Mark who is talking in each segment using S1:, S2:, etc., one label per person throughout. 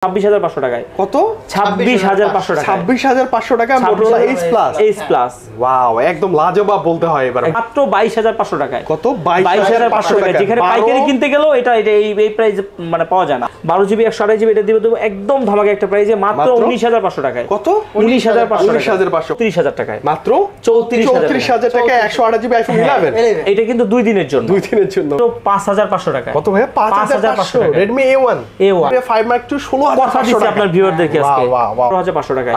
S1: 26,500 টাকায়।
S2: কত?
S1: 26,500 টাকা।
S2: 26,500 টাকা Motorola Ace Plus।
S1: Ace Plus।
S2: Wow, একদম লাজবাব বলতে হয় এবার।
S1: মাত্র 22,500 টাকা।
S2: কত? 22,500 টাকা।
S1: যেখানে পাইকারি কিনতে গেলেও এটা এই প্রাইসে মানে পাওয়া যায় না। 12 জিবি 128 জিবি এটা দেব একদম ধামাকা একটা প্রাইসে মাত্র 19,500 টাকায়।
S2: কত?
S1: 19,500 30,000 টাকায়।
S2: মাত্র
S1: 34,000
S2: টাকায় 128 জিবি iPhone 11।
S1: এটা কিন্তু 2 দিনের জন্য।
S2: 2 দিনের জন্য।
S1: তো 5,500 টাকা।
S2: কত ভাই? 5,500 টাকা। Redmi A1 5 Mark II 16,500 টাকা।
S1: আপনার ভিউয়ারদেরকে আজকে 18,500 টাকা।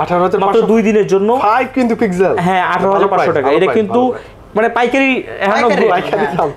S1: মাত্র 2 দিনের জন্য।
S2: 5 কিন্তু পিক্সেল।
S1: হ্যাঁ 18,500 টাকা। এটা কিন্তু মানে পাইকারি এখনো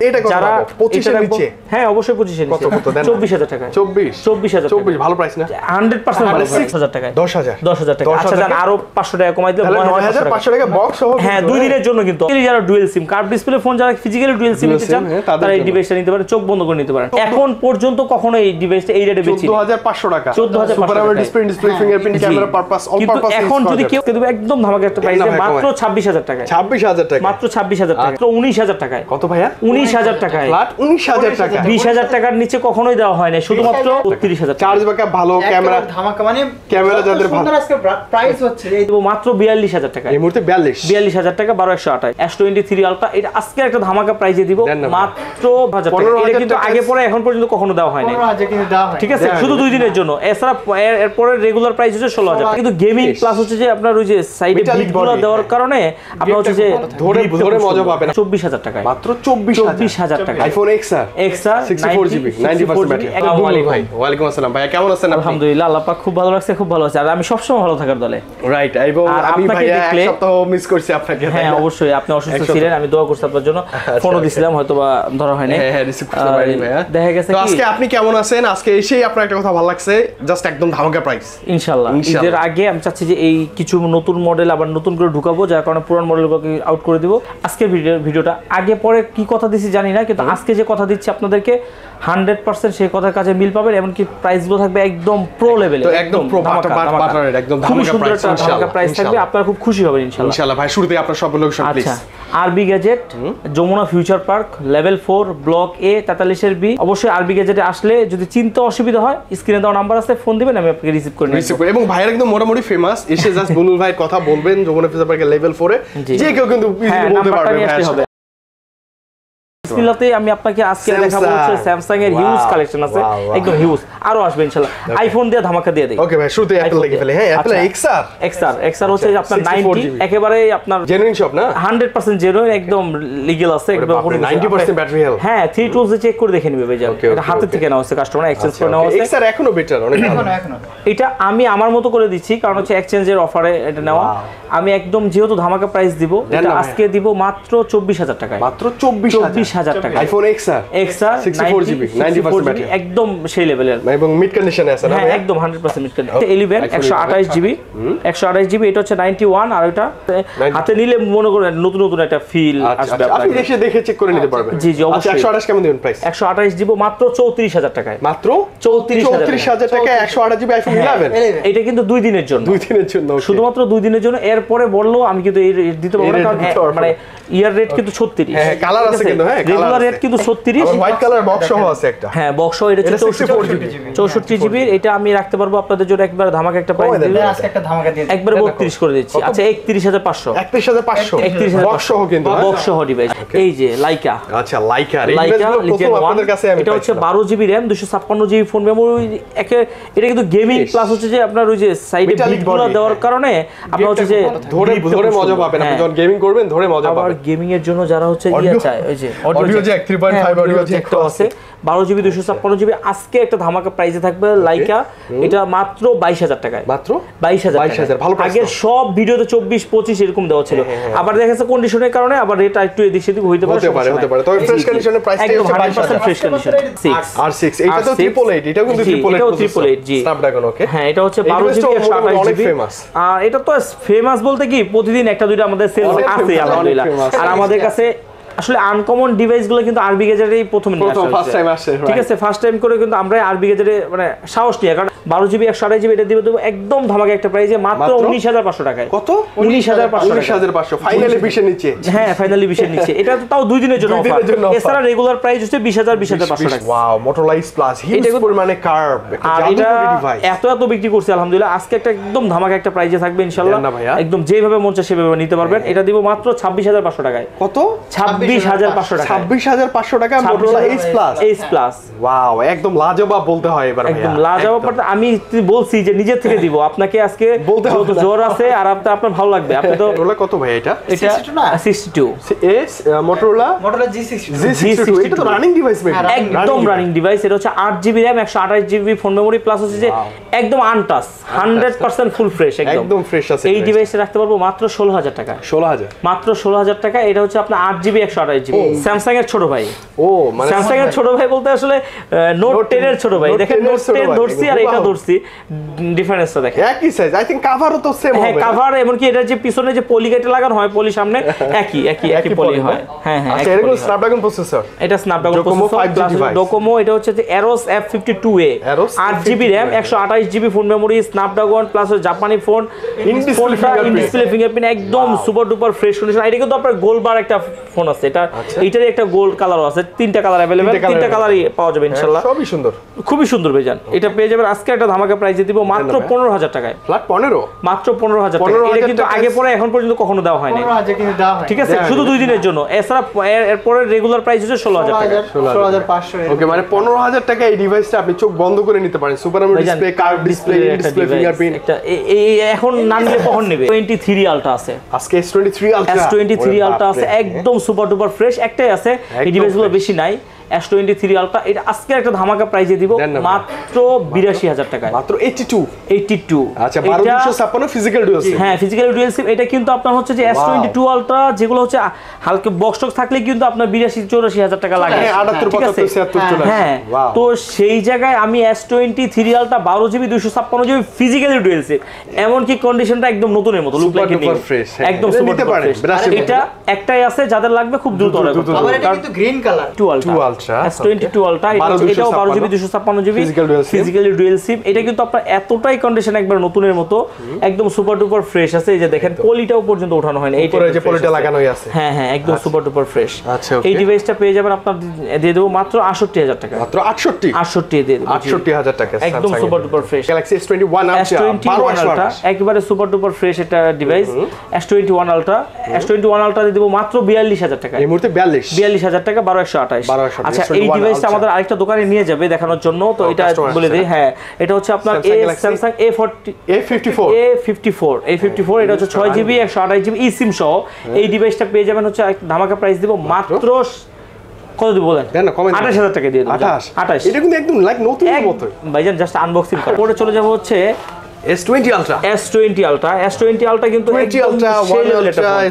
S2: এটা কত?
S1: যারা
S2: 25 এর নিচে।
S1: হ্যাঁ অবশ্যই 25 এর নিচে। 24,000 টাকা।
S2: 24,000 ভালো প্রাইস না?
S1: 100% ভালো। 10,000 টাকা।
S2: 10,000
S1: টাকা। আচ্ছা জান আরো 500 টাকা কমাই দিলে
S2: 9,500 টাকা বক্স সহ।
S1: হ্যাঁ 2 দিনের জন্য কিন্তু। যারা dual SIM curve display phone যারা ফিজিক্যালি ডুয়াল সিম নিতে চান তারা এই ডিভাইসটা নিতে পারেন, চোখ বন্ধ করে নিতে পারেন। এখন পর্যন্ত কখনো এই ডিভাইসটা এই রেটে বেচি
S2: 14,500 টাকা।
S1: 14,500
S2: super AMOLED display fingerprint camera purpose all purpose.
S1: এখন যদি কেউ একদম ধামাকা একটা প্রাইসে মাত্র 26,000 টাকা।
S2: 26,000 টাকা।
S1: মাত্র 26,000 টাকা। মাত্র 19,000 টাকায়।
S2: কত ভাইয়া?
S1: 19,000 টাকায়।
S2: ফ্ল্যাট 19,000 টাকা।
S1: 20,000 টাকার নিচে কখনোই দেওয়া হয় না, শুধুমাত্র 32,000 টাকা।
S2: চার্জ ব্যাকআপ ভালো, ক্যামেরা
S3: ধামাকা মানে
S2: ক্যামেরা যাদের ভালো।
S3: আজকে প্রাইস হচ্ছে
S1: এই দেব মাত্র 42,000 টাকা।
S2: এই মুহূর্তে
S1: 42,000 টাকা 12128 S23 আলট্রা। এটা আজকে একটা ধামাকা প্রাইসে দিব মাত্র 1000 টাকা। এটা কিন্তু আগে পরে এখন পর্যন্ত কখনো দেওয়া হয় না।
S3: 15,000 কিন্তু দেওয়া হয়।
S1: ঠিক আছে, শুধু 2 দিনের জন্য। এছাড়া এরপরে রেগুলার প্রাইস হচ্ছে 16,000 টাকা। কিন্তু গেমিং প্লাস হচ্ছে যে আপনার ওই যে সাইডে বিটগুলো দেওয়ার কারণে আপনার হচ্ছে যে
S2: ধরে মজা পাবেন।
S1: 24,000 টাকা।
S2: মাত্র 24,000
S1: টাকা।
S2: IPhone XR
S1: 64GB
S2: 90% battery. আসসালামু আলাইকুম ভাই। ওয়ালাইকুম আসসালাম ভাই, কেমন আছেন আপনি?
S1: আলহামদুলিল্লাহ, আল্লাহ পাক খুব ভালো রাখছে, খুব ভালো আছে। আর আমি সবসময় ভালো থাকার দলে।
S2: রাইট। এবং আমি ভাই এক সপ্তাহ মিস করছি আপনাকে।
S1: হ্যাঁ অবশ্যই, আপনি অসুস্থ ছিলেন, আমি দোয়া করছি আপনার জন্য। ফোনও দিছিলাম, হয়তো বা ধরা হয় না।
S2: হ্যাঁ রিসিভ করতে পারিনি ভাইয়া।
S1: দেখা গেছে
S2: তো আজকে আপনি কেমন আছেন? আজকে এসেই আপনার একটা কথা ভালো লাগছে, জাস্ট একদম ধামাকা প্রাইস।
S1: ইনশাআল্লাহ ঈদের আগে আমি চাচ্ছি যে এই কিছু নতুন মডেল আবার নতুন করে ঢুকাবো, যার কারণে পুরান মডেলগুলোকে আউট করে দিব। আজকের ভিডিওটা আগে পরে কি কথা দিছি জানি না, কিন্তু আজকে যে কথা দিচ্ছি আপনাদেরকে 100% সেই কথার কাছে মিল পাবেন। এমনকি প্রাইসগুলো থাকবে একদম প্রো লেভেলে,
S2: একদম প্রো বাটার একদম
S1: ধামাকা প্রাইস। ধামাকা প্রাইস থাকবে, আপনারা খুব খুশি হবেন ইনশাআল্লাহ।
S2: ইনশাআল্লাহ ভাই, শুরুতেই আপনার সব লোকেশন প্লিজ।
S1: আচ্ছা, RB gadget, Jamuna future park, level 4, block A, 43 B. অবশ্যই আরবি গ্যাজেটে আসলে যদি চিন্তা অসুবিধা হয়, স্ক্রিনে দেওয়া নাম্বার আছে, ফোন দিবেন, আমি আপনাকে রিসিভ করে নেব।
S2: এবং ভাইয়ের একদম মোটামুটি ফেমাস, এসে জাস্ট বুলবুল ভাইয়ের কথা বলবেন, যমুনা ফিউচার পার্কের লেভেল 4 এ যে কেউ কিন্তু ইজিলি বলতে পারবে।
S1: বিসমিল্লাহতে আমি আপনাকে আজকে দেখাবো হচ্ছে স্যামসাং এর হিউজ কালেকশন আছে, একদম হিউজ। আরো আসবে ইনশাআল্লাহ। আইফোন দিয়ে ধামাকা দিয়ে দেই।
S2: ওকে ভাই, শুরুতে অ্যাপল দেখে ফেলে। হ্যাঁ অ্যাপল XR
S1: হচ্ছে আপনার 90 একেবারে আপনার
S2: জেনুইন শপ না?
S1: 100% জেনুইন, একদম লিগ্যাল আছে, একদম
S2: 90% ব্যাটারি হেলথ।
S1: হ্যাঁ 3 টুলস চেক করে দেখে নিবে ভাই। এটা হাতে থেকে নেওয়া হচ্ছে, কাস্টমার এক্সচেঞ্জ করে নেওয়া হচ্ছে।
S2: XR এখনো বেটার, অনেক
S3: এখনো।
S1: এটা আমি আমার মতো করে দিচ্ছি, কারণ হচ্ছে এক্সচেঞ্জের অফারে এটা নেওয়া। আমি একদম যেহেতু ধামাকা প্রাইস দিব, এটা আজকে দিব মাত্র 24,000 টাকায়।
S2: মাত্র 24,000
S1: টাকা।
S2: আইফোন XR 64GB 90% ব্যাটারি,
S1: একদম সেই লেভেলের
S2: এবং মিড কন্ডিশনে আছে না?
S1: হ্যাঁ একদম 100% মিড কন্ডিশন। 11 128GB 128GB, এটা হচ্ছে 91, আর এটা হাতে নিলে মনে করেন নতুন নতুন একটা ফিল আসবে।
S2: আপনি দেখে চেক করে নিতে পারবেন।
S1: জি জি অবশ্যই।
S2: 128 কেমন দিবেন প্রাইস?
S1: 128 দিব মাত্র 34,000 টাকায়।
S2: মাত্র 34,000 টাকা 128GB আইফোন 11।
S1: এটা কিন্তু 2 দিনের জন্য।
S2: 2 দিনের জন্য,
S1: শুধুমাত্র 2 দিনের জন্য। এরপরে বললো আমি কিন্তু এই দিতে পারবো না, কারণ মানে ইয়ার রেট কিন্তু 36।
S2: হ্যাঁ কালার আছে কিন্তু, হ্যাঁ
S1: রেগুলার রেট কিন্তু 36।
S2: হোয়াইট কালার বক্স সহ আছে একটা।
S1: হ্যাঁ বক্স সহ, এটা 64GB। এটা আমি রাখতে পারবো আপনাদের জন্য একবার ধামাকা একটা প্রাইস দিলে।
S3: আজকে একটা ধামাকা দিয়ে
S1: একবার 32 করে দিচ্ছি। আচ্ছা 31,500
S2: 31,500 বক্স সহ কিন্তু,
S1: বক্স সহ ডিভাইস। এই যে লাইকা।
S2: আচ্ছা লাইকা
S1: প্রথম আপনাদের কাছে আমি, এটা হচ্ছে 12GB RAM 256GB phone memory. এটা কিন্তু গেমিং প্লাস হচ্ছে যে আপনার ওই যে সাইডে বিটগুলো দেওয়ার কারণে আপনার হচ্ছে যে
S2: ধরে মজা পাবেন। আপনি যখন গেমিং করবেন ধরে মজা পাবেন।
S1: আর গেমিং এর জন্য যারা হচ্ছে চায়, ওই যে
S2: অডিও জ্যাক 3.5 অডিও জ্যাক
S1: আছে 12GB 256GB। আজকে একটা ধামাকা প্রাইসে থাকবে লাইকা, এটা মাত্র 22,000 টাকায়।
S2: মাত্র
S1: 22,000
S2: ভালো প্রাইস।
S1: আগের সব ভিডিওতে 24-25 এরকম দেওয়া ছিল। আবার দেখা যাচ্ছে কন্ডিশনের কারণে আবার রেট একটু এদিক সেদিক হইতে পারে।
S2: তবে ফ্রেশ কন্ডিশনের প্রাইসটাই হচ্ছে
S1: 22,000 ফ্রেশ কন্ডিশন।
S2: 6 এটা তো 888, এটা কিন্তু
S1: 888 জি
S2: স্ন্যাপড্রাগন। ওকে
S1: হ্যাঁ এটা হচ্ছে 12GB 128GB। আর এটা তো ফেমাস বলতে কি প্রতিদিন একটা দুইটা আমাদের সেল আছে আলহামদুলিল্লাহ। আর আমাদের কাছে আসলে আনকমন ডিভাইসগুলো কিন্তু আরবি গ্যাজেটেই প্রথম ফার্স্ট টাইম আসে। ঠিক আছে, ফার্স্ট টাইম করে কিন্তু আমরা আরবি গ্যাজেটে মানে সাহস নিয়ে, কারণ 12GB 128GB এটা দিব একদম ধামাকা একটা প্রাইসে মাত্র 19500 টাকায়।
S2: কত?
S1: 19500
S2: ফাইনালি 20 এর নিচে।
S1: হ্যাঁ ফাইনালি 20 এর নিচে। এটা তো তাও 2 দিনের জন্য অফার। এছাড়া রেগুলার প্রাইস হচ্ছে 20500 টাকা।
S2: Wow, Motorola X Plus huge পরিমাণে কার্ভ, একটা
S1: আর এটা
S2: জাদুকরি ডিভাইস।
S1: এত বিক্রি করছে আলহামদুলিল্লাহ। আজকে একটা একদম ধামাকা একটা প্রাইসে থাকবে ইনশাআল্লাহ। একদম যেভাবে মন চায় সেভাবে নিতে পারবেন। এটা দিব মাত্র 26500 টাকায়।
S2: কত?
S1: 26500 টাকা।
S2: 26500 টাকা Motorola X Plus।
S1: X Plus
S2: wow, একদম লাজবাব বলতে হয় এবার ভাইয়া।
S1: একদম লাজবাব। আমি বলছি যে নিজে থেকে দিব আপনাকে আজকে
S2: বলতে হবে না।
S1: জোর আছে আর আপনার ভালো লাগবে। আপনি তো
S2: Motorola কত ভাই এটা?
S1: এটা 62
S2: এস Motorola
S3: G62
S2: G62 এটা তো রানিং ডিভাইস ভাই।
S1: একদম রানিং ডিভাইস। এটা হচ্ছে 8GB RAM 128GB phone memory plus হচ্ছে যে একদম আনটাচ 100% ফুল ফ্রেশ।
S2: একদম ফ্রেশ আছে।
S1: এই ডিভাইসে রাখতে পারবো মাত্র 16000 টাকা।
S2: 16000
S1: মাত্র 16000 টাকা। এটা হচ্ছে আপনার 8GB 128GB স্যামসাং এর ছোট ভাই।
S2: ও মানে
S1: স্যামসাং এর ছোট ভাই বলতে আসলে নোট 10 এর ছোট ভাই। দেখেন নোট 10 ধরছি আর এটা ধরছি, ডিফারেন্সটা দেখেন।
S2: একই সাইজ, আই থিং কভারও তো সেম হবে।
S1: হ্যাঁ কভার এমনকি এটা যে পিছনে যে পলি কেটে লাগানো হয়, পলি সামনে একই পলি হয়। হ্যাঁ হ্যাঁ
S2: আচ্ছা, এরকম স্ন্যাপড্রাগন প্রসেসর।
S1: এটা স্ন্যাপড্রাগন প্রসেসর ডোকোমো। এটা হচ্ছে যে Aros F52A 8GB RAM 128GB phone memory Snapdragon plus জাপানি ফোন ইন ডিসপ্লে ফিঙ্গারপ্রিন্ট একদম সুপার ডুপার ফ্রেশ কন্ডিশন। এটা কিন্তু আপনার গোল্ড বার একটা ফোন আছে। এটা এইটারই একটা গোল্ড কালারও আছে। 3টা কালার अवेलेबल, 3টা কালারই পাওয়া যাবে ইনশাআল্লাহ।
S2: সবই সুন্দর,
S1: খুবই সুন্দর ভাইজান। এটা পেয়ে যাবেন আজকে একটা ধামাকা প্রাইসে দিব মাত্র 15000 টাকায়।
S2: ফ্ল্যাট 15
S1: মাত্র 15000 টাকা। এটা কিন্তু আগে পরে এখন পর্যন্ত কখনো দেওয়া হয়নি।
S3: 15000 কিন্তু দেওয়া হয়।
S1: ঠিক আছে, শুধু 2 দিনের জন্য। এছাড়া এরপরে রেগুলার প্রাইস হচ্ছে 16000 টাকা।
S3: 16500।
S2: ওকে, মানে 15000 টাকা এই ডিভাইসটা আপনি চোখ বন্ধ করে নিতে পারেন। Super AMOLED display, curve display, display fingerprint.
S1: এটা এখন না নিলে কখন নেবে? 23 আলট্রা আছে
S2: আজকে S23 আলট্রা।
S1: S23 আলট্রা আছে একদম সুপার ডুপার ফ্রেশ। একটাই আছে, এই ডিভাইসগুলো বেশি নাই। S23 আলট্রা এটা আজকে একটা ধামাকা প্রাইসে দিব মাত্র 82000 টাকায়।
S2: মাত্র 82। আচ্ছা, 12256 ফিজিক্যাল ডুয়াল সিম।
S1: হ্যাঁ ফিজিক্যাল ডুয়াল সিম। এটা কিন্তু আপনার হচ্ছে যে S22 আলট্রা যেগুলো হচ্ছে হালকা বক্স টক্স থাকলে কিন্তু আপনার 82-84000 টাকা লাগে।
S2: হ্যাঁ 78-75-76 চলে আসে।
S1: হ্যাঁ, তো সেই জায়গায় আমি S23 ultra 12GB 256GB physical dual SIM, এমনকি কন্ডিশনটা একদম নতুনের মতো, লুক লাইক নিউ
S2: ফ্রেশ,
S1: একদম সুপার ফ্রেশ। এটা একটাই আছে, যাদের লাগবে খুব দ্রুত অর্ডার করতে হবে।
S3: এটা কিন্তু green colour
S2: 2 ultra
S1: S22 ultra এটাও 12GB 256GB ফিজিক্যালি ডুয়াল সিম। এটা কিন্তু আপনার এতটাই কন্ডিশন একবার নতুনের মতো, একদম সুপার ডুপার ফ্রেশ আছে। এই যে দেখেন পলিটাও পর্যন্ত ওঠানো হয়নি, এইটা
S2: এই যে পলিটা লাগানোই আছে।
S1: হ্যাঁ হ্যাঁ একদম সুপার ডুপার ফ্রেশ।
S2: আচ্ছা,
S1: এই ডিভাইসটা পেয়ে যাবেন আপনার দিয়ে দেব মাত্র 68000 টাকা।
S2: মাত্র 68
S1: দিয়ে দেব
S2: 68000 টাকা
S1: একদম super duper fresh.
S2: Galaxy S21
S1: ultra একেবারে সুপার ডুপার ফ্রেশ একটা ডিভাইস। S21 আলট্রা দিয়ে দেব মাত্র 42000 টাকা।
S2: এই মুহূর্তে 42000
S1: টাকা 12128। আচ্ছা, এই ডিভাইসটা আমাদের আরেকটা দোকানে নিয়ে যাবে দেখানোর জন্য, তো এটা বলে দেই। হ্যাঁ, এটা হচ্ছে আপনার Samsung A54 এটা হচ্ছে 6GB 128GB eSIM সহ। এই ডিভাইসটা পেয়ে যাবেন হচ্ছে ধামাকা প্রাইস দিব মাত্র কত দিব বলেন? 28000 টাকা দিয়ে দেব। 28
S2: এটা কিন্তু একদম লাইক নতুনের মতো
S1: ভাইজান। জাস্ট আনবক্সিং করে চলে যাব হচ্ছে
S2: S20 আলট্রা কিন্তু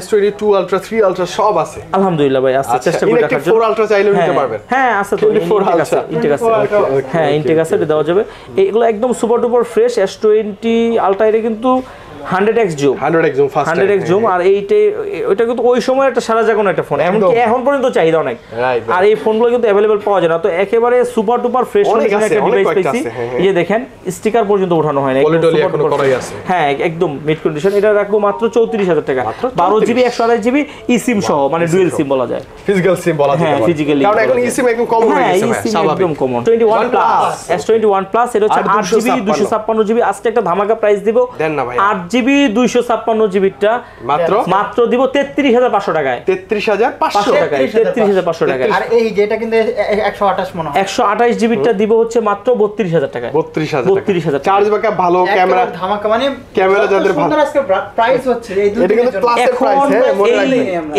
S2: S22 আলট্রা 3 আলট্রা সব আছে
S1: আলহামদুলিল্লাহ ভাই। আছে, চেষ্টা করে দেখার জন্য।
S2: 4 আলট্রা চাইলেও নিতে পারবেন।
S1: হ্যাঁ আছে তো, ইনটেক আছে। হ্যাঁ ইনটেক আছে, দেওয়া যাবে। এগুলো একদম super duper fresh. S20 ultra এটা কিন্তু 100x জুম আর ওইটা কিন্তু ওই সময় একটা সারা জাগানো একটা ফোন, এমনকি এখন পর্যন্ত চাহিদা অনেক। আর এই ফোনগুলো কিন্তু অ্যাভেলেবল পাওয়া যায় না, তো একেবারে সুপার ডুপার ফ্রেশ একটা ডিভাইস পেয়েছি। এই যে দেখেন স্টিকার পর্যন্ত ওঠানো হয় না, হ্যাঁ একদম মিড কন্ডিশন। এটা রাখবো মাত্র 34000 টাকা। 12GB 128GB eSIM সহ, মানে ডুয়াল সিম বলা যায়,
S2: ফিজিক্যাল সিম বলা যায়।
S1: হ্যাঁ ফিজিক্যালি,
S2: কারণ এখন eSIM একদম কমন হয়ে গেছে,
S1: একদম কমন। S21 প্লাস এটা হচ্ছে 8GB 256GB। আজকে একটা ধামাকা প্রাইস দিব। 8GB 256GB টা মাত্র দিব 33500 টাকায়।
S2: 33500
S1: টাকায়।
S3: আর এই যেটা কিন্তু 128 মনে হয়
S1: 128GB টা দিব হচ্ছে মাত্র 32000 টাকায়।
S2: 32000 চার্জ ব্যাকআপ ভালো, ক্যামেরা
S3: ধামাকা, মানে
S2: ক্যামেরা যাদের ভালো।
S3: সুন্দর আজকে প্রাইস হচ্ছে এই দুটো
S2: এটা কিন্তু প্লাসের প্রাইস। হ্যাঁ,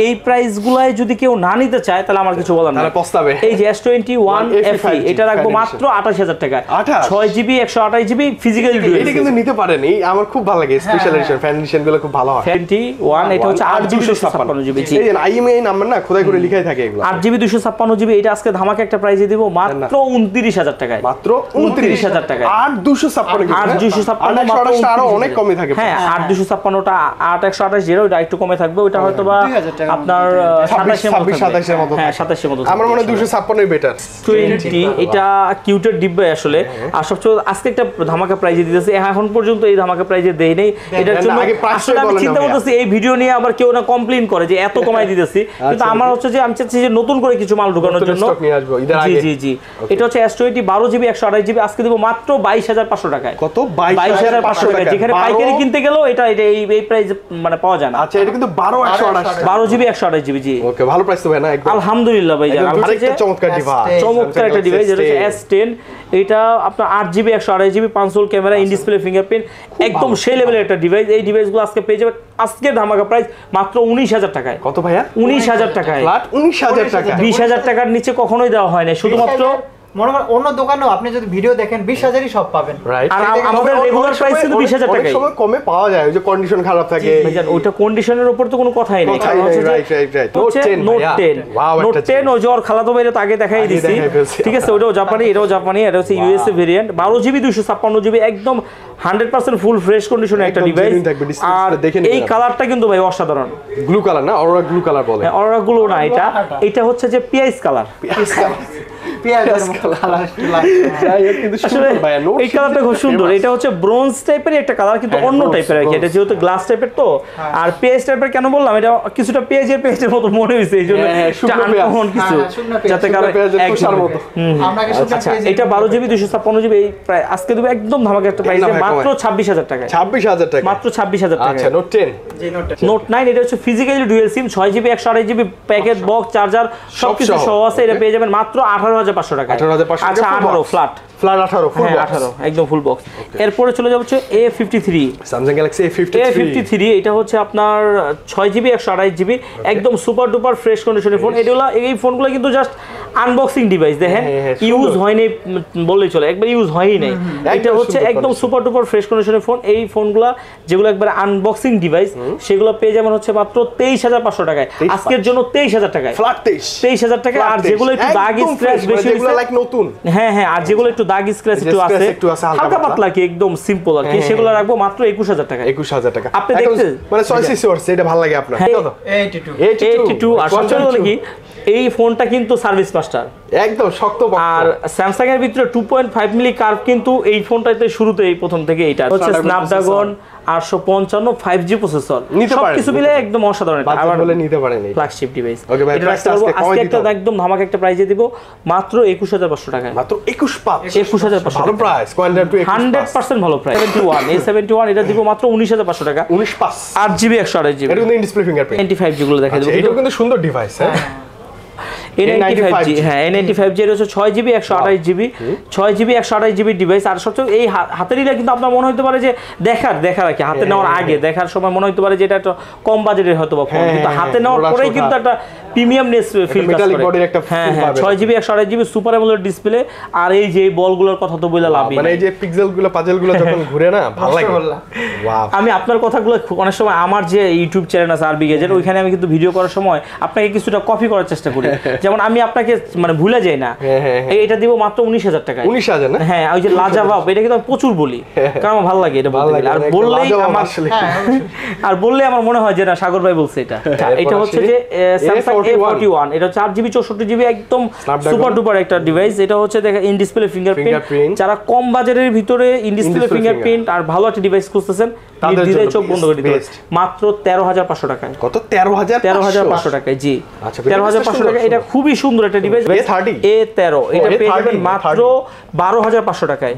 S1: এই প্রাইস গুলাই যদি কেউ না নিতে চায় তাহলে আমার কিছু বলার নাই,
S2: তাহলে পস্তাবে।
S1: এই যে S21 FE এটা রাখবো মাত্র 28000 টাকায়। 6GB 128GB physical dual.
S2: এটা কিন্তু নিতে পারেন, এই আমার খুব ভালো লাগে specially special edition fan addition গুলো খুব ভালো হয়
S1: 21 এটা হচ্ছে 8GB 256GB
S2: এই যে আইএমআই নাম্বার না খোদাই করে লেখাই থাকে এগুলো
S1: 8GB 256GB এটা আজকে ধামাকা একটা প্রাইজে দিব মাত্র 29000 টাকায়
S2: মাত্র 29000
S1: টাকায়
S2: 8256
S1: মাত্র
S2: আরো অনেক কমে থাকে
S1: হ্যাঁ 8256টা 8128 যেটা ওটা একটু কমে থাকবে ওটা হয়তো বা আপনার
S2: 27 এর মতো
S1: হ্যাঁ 27 এর মতো
S2: আমার মনে হয় 256 এর বেটার
S1: 20 এটা কিউটের ডিব্বা আসলে আর সবচেয়ে আজকে একটা ধামাকা প্রাইজে দিতেছে এখন পর্যন্ত এই ধামাকা প্রাইজে দেই নাই এটার জন্য আসলে আমি চিন্তা করতেছি এই ভিডিও নিয়ে আবার কেউ না কমপ্লেইন করে যে এত কমাই দিতেছি কিন্তু আমার হচ্ছে যে আমি চাচ্ছি যে নতুন করে কিছু মাল ঢোকানোর জন্য জি জি এটা হচ্ছে S20 12GB 128GB আজকে দেব মাত্র 22500 টাকায়
S2: কত
S1: 22500 টাকা যেখানে পাইকারি কিনতে গেলেও এটা এই প্রাইস মানে পাওয়া যায় না
S2: আচ্ছা এটা কিন্তু
S1: 12GB 128GB জি
S2: ওকে ভালো প্রাইস তো ভাই না একদম
S1: আলহামদুলিল্লাহ ভাই জান
S2: আরেকটা চমৎকার ডিভাইস
S1: চমৎকার একটা ডিভাইস যেটা হচ্ছে S10 এটা আপনার 8GB 128GB 5 camera in display fingerprint একদম সেই লেভেলের একটা ডিভাইস এই ডিভাইসগুলো আজকে পেয়ে যাবে আজকে ধামাকা প্রাইস মাত্র 19000 টাকায়
S2: কত ভাইয়া
S1: 19000 টাকায়
S2: ফ্ল্যাট 19000 টাকা
S1: 20000 টাকার নিচে কখনোই দেওয়া হয় না শুধুমাত্র
S3: মনে করেন অন্য দোকানেও আপনি যদি ভিডিও দেখেন 20000ই সব পাবেন
S2: রাইট
S1: আর আমাদের রেগুলার প্রাইস কিন্তু 20000 টাকা
S2: সময় কমে পাওয়া যায় ওই যে কন্ডিশন খারাপ থাকে
S1: ভাইজান ওটা কন্ডিশনের উপর তো কোনো কথাই নেই কারণ হচ্ছে
S2: রাইট
S1: নোট 10 ওই জোর খালাতো বাইরে তো আগে দেখাই দিছি ঠিক আছে ওটাও জাপানি এটাও জাপানি এটা হচ্ছে ইউএসএ ভেরিয়েন্ট 12GB 256GB একদম 100% ফুল ফ্রেশ কন্ডিশনে একটা ডিভাইস আর এই কালারটা কিন্তু ভাই অসাধারণ
S2: ব্লু কালার না অরোরা ব্লু কালার বলে
S1: অরোরা ব্লু না এটা হচ্ছে যে পিআইস কালার এই কালারটা খুব সুন্দর এটা হচ্ছে ব্রোঞ্জ টাইপের একটা কালার কিন্তু অন্য টাইপের আর কি এটা যেহেতু গ্লাস টাইপের তো আর পেজ টাইপের কেন বললাম এটা কিছুটা পেজের মতো মনে হয়েছে এই জন্য আনকমন কিছু যাতে কারণ আচ্ছা এটা 12GB 256GB এই প্রায় আজকে দেব একদম ধামাকা একটা প্রাইসে মাত্র 26000 টাকা
S2: 26000 টাকা
S1: মাত্র 26000 টাকা
S2: আচ্ছা নোট 10
S3: জি
S1: নোট 9 এটা হচ্ছে ফিজিক্যালি ডুয়াল সিম 6GB 128GB packet box charger সবকিছু সহ আছে এটা পেয়ে যাবেন মাত্র 18500 টাকা
S2: 18500
S1: আচ্ছা 18 ফ্ল্যাট
S2: 18 ফুল বক্স
S1: 18 একদম ফুল বক্স এরপরে চলে যাব হচ্ছে A53
S2: Samsung Galaxy A53
S1: এটা হচ্ছে আপনার 6GB 128GB একদম সুপার ডুপার ফ্রেশ কন্ডিশনের ফোন এই ফোনগুলো কিন্তু জাস্ট আনবক্সিং ডিভাইস দেখেন ইউজ হয়নি বললেই চলে একবার ইউজ হয়ই নাই এটা হচ্ছে একদম সুপার ডুপার ফ্রেশ কন্ডিশনের ফোন এই ফোনগুলো যেগুলো একবার আনবক্সিং ডিভাইস সেগুলো পেয়ে যাবেন হচ্ছে মাত্র 23500 টাকায় আজকের জন্য 23000 টাকায়
S2: ফ্ল্যাট
S1: 23000 টাকা আর যেগুলো একটু দাগ স্ক্র্যাচ বেশি
S2: যেগুলো লাইক নতুন
S1: হ্যাঁ আর যেগুলো একটু দাগ স্ক্র্যাচ একটু আছে হালকা পাতলা কি একদম সিম্পল আর কি সেগুলো রাখবো মাত্র 21000 টাকা
S2: 21000 টাকা
S1: আপনি দেখতে
S2: মানে 6 ওয়াটস এটা ভালো লাগে আপনার কত
S3: 82
S1: আর সবচেয়ে হলো কি এই ফোনটা কিন্তু সার্ভিস মাস্টার
S2: একদম শক্ত
S1: আর স্যামসাং এর ভিতরে 2.5 মিলি কার্ভ কিন্তু এই ফোনটাতে শুরুতে এই প্রথম থেকে এটা হচ্ছে স্ন্যাপড্রাগন 855 5G প্রসেসর সবকিছু মিলে একদম অসাধারণ এটা
S2: আবার বলে নিতে পারেন এই
S1: ফ্ল্যাগশিপ ডিভাইস
S2: ওকে ভাই প্রাইসটা
S1: আজকে একটা একদম ধামাকা একটা প্রাইজে দিব মাত্র 21500 টাকা
S2: মাত্র 21500
S1: ভালো
S2: প্রাইস কোয়ান্টাম টু
S1: 100% ভালো প্রাইস 71 এটা দিব মাত্র 19500 টাকা 8GB 128GB
S2: এটা কিন্তু ডিসপ্লে ফিঙ্গারপ্রিন্ট
S1: 95G গুলো দেখাই দেব
S2: এটা কিন্তু সুন্দর ডিভাইস হ্যাঁ
S1: A95G হ্যাঁ A95G এর হচ্ছে 6GB 128GB ডিভাইস আর সবচেয়ে এই হাতের নিলে কিন্তু আপনার মনে হতে পারে যে দেখার কি হাতে নেওয়ার আগে দেখার সময় মনে হতে পারে যে এটা একটা কম বাজেটের হয়তো বা ফোন কিন্তু হাতে নেওয়ার পরেই কিন্তু একটা প্রিমিয়ামনেস ফিল করে হ্যাঁ 6GB 128GB super AMOLED display আর এই যে বলগুলোর কথা তো বলে লাভ
S2: মানে এই যে পিক্সেলগুলো পাজেলগুলো যখন ঘুরে না ভালো লাগে ওয়াও
S1: আমি আপনার কথাগুলো অনেক সময় আমার যে ইউটিউব চ্যানেল আছে আরবি গেজেট ওইখানে আমি কিন্তু ভিডিও করার সময় আপনাকে কিছুটা কপি করার চেষ্টা করি যেমন আমি আপনাকে মানে ভুলে যাই না এটা দিব মাত্র 19000 টাকায়
S2: 19000 না
S1: হ্যাঁ ওই যে লাজাবাব এটা কিন্তু আমি প্রচুর বলি কারণ আমার ভালো লাগে এটা বলতে আর বললেই আমার বললে আমার মনে হয় যে না সাগর ভাই বলছে এটা এটা হচ্ছে যে Samsung A41 এটা 4GB 64GB একদম সুপার ডুপার একটা ডিভাইস এটা হচ্ছে দেখেন ইন ডিসপ্লে ফিঙ্গারপ্রিন্ট যারা কম বাজারের ভিতরে ইন ডিসপ্লে ফিঙ্গারপ্রিন্ট আর ভালো একটা ডিভাইস খুঁজতেছেন নির্দ্বিধায় চোখ বন্ধ করে দিতে মাত্র 13500 টাকায়
S2: কত 13500
S1: টাকায় জি 13500 টাকা এটা খুবই সুন্দর একটা ডিভাইস A13 এটা পেয়ে যাবেন মাত্র 12500 টাকায়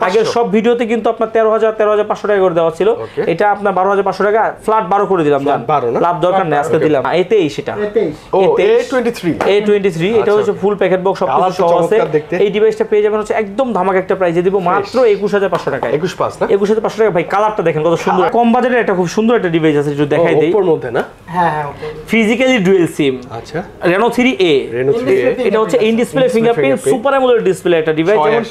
S1: আগের সব ভিডিওতে কিন্তু আপনার 13500 টাকা করে দেওয়া ছিল এটা আপনার 12500 টাকা ফ্ল্যাট 12 করে দিলাম জান লাভ দরকার নেই আজকে দিলাম A23 এটা
S2: ও A23
S1: এটা হচ্ছে ফুল প্যাকেট বক্স সবকিছু সহ আছে এই ডিভাইসটা পেয়ে যাবেন হচ্ছে একদম ধামাকা একটা প্রাইসে দিব মাত্র 21500 টাকায়
S2: 21500 না
S1: 21500 টাকা ভাই কালারটা দেখেন কত সুন্দর কম বাজেটের একটা খুব সুন্দর একটা ডিভাইস আছে একটু দেখাই দেই
S2: ওপর মধ্যে না
S3: হ্যাঁ
S1: ফিজিক্যালি ডুয়াল সিম
S2: আচ্ছা
S1: Reno 3A এটা হচ্ছে in display fingerprint super AMOLED display একটা ডিভাইস যেমন